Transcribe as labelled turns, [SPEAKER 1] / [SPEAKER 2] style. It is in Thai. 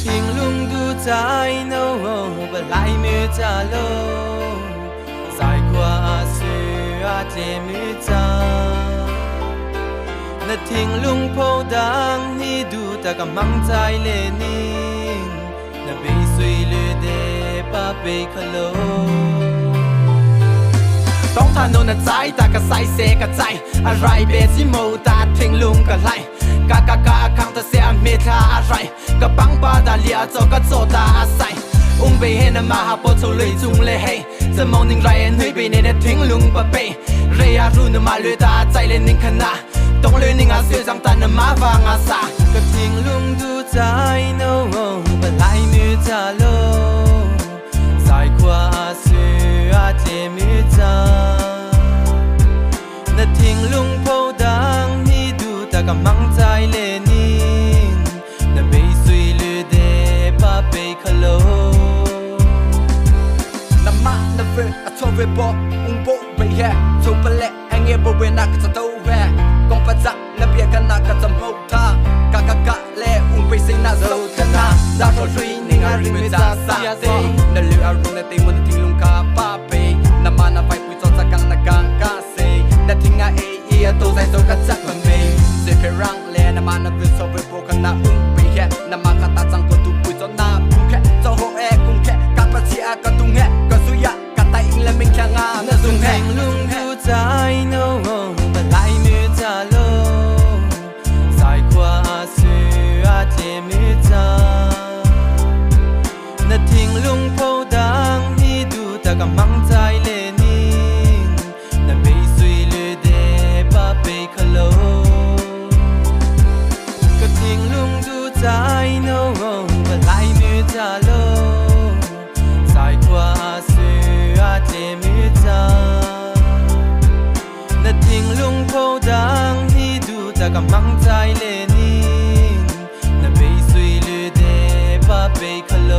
[SPEAKER 1] ทิ้งลุงดูใจโน้บลายมือจะลงสายกว่าเสือเจมือจานาทิ้งลุงโพดังนี่ดูแต่กำลังใจเลนิ่งนาไปสวยเลยเดป้าไปขโลต้องทานโนนใจแต่ก็ใส่เสกใจอะไรเบสิโมตาทิ้งลุงก็ไล่กะคังตะเสียเมทาอะไรก็ปังบาดาเลียจก็โจตาอาศัยอุ้งไปเห็นมาหาปทุเลยจุงเลยให้จะมองนิ่งไรเฮ้ยไปเนี่ยทิ้งลุงปะเปเรียรู้นมาเลยตาใจเลยนิ่งขนาต้องเลยนิ่งอาเสียจังตานมาฟังอาสาก็ทิ้งลุงดูใจโน้บลายมือจะลงสายขวาเสือเจมือจานาทิ้งลุงโพดังนี่ดูแต่กำลังใจเลนิ่งนาไปสวยเลยเดป้าไปขโลน้ำมันน้ำเฟอชอบเวบอุ้งโบไปแย่ชมไปเละแองเงี้ยบริเวณนักจะโตแว่กองประจักษ์นับเบียกันนักจะโมท่ากะเล่อุ้งไปสินาโซกันนาดาวทรีนิ่งอาริมิจาสาเซนั่นเลือรุนเตมันทิ้งลุงคาป้าไปน้ำมันน้ำไฟปุยจอดจากกันนักกังกาเซนั่นทิ้งอาเอียตัวใจโซกันจักมันเมย์เซเพรังเล่น้ำมันน้ำวิโซเวโบกันนาอุ้งไปแค่น้ำมันขัดตาจังคนตุปุยจอดนาบุ้งแค่จอโฮเอกุ้งแค่กัปะชีอาก็ตุงแค่ก็สุยะกัดไตอิงและมิงแค่งานั่นตุงแค่ลุงดูใจโน้บลายมือจะลงสายขวาเสือเจมือจานาทิ้งลุงโพดังนี่ดูแต่กำลังใจเลนิ่งนาไปสวยเลยเดป้าไปขโลก็ทิ้งลุงดูใจโน้บลายมือจะลงสายขวาเสือเจมือจานาทิ้งลุงโพดังนี่ดูแต่กำลังใจเลนิ่งนาไปสวยเลยเดป้าไปขโล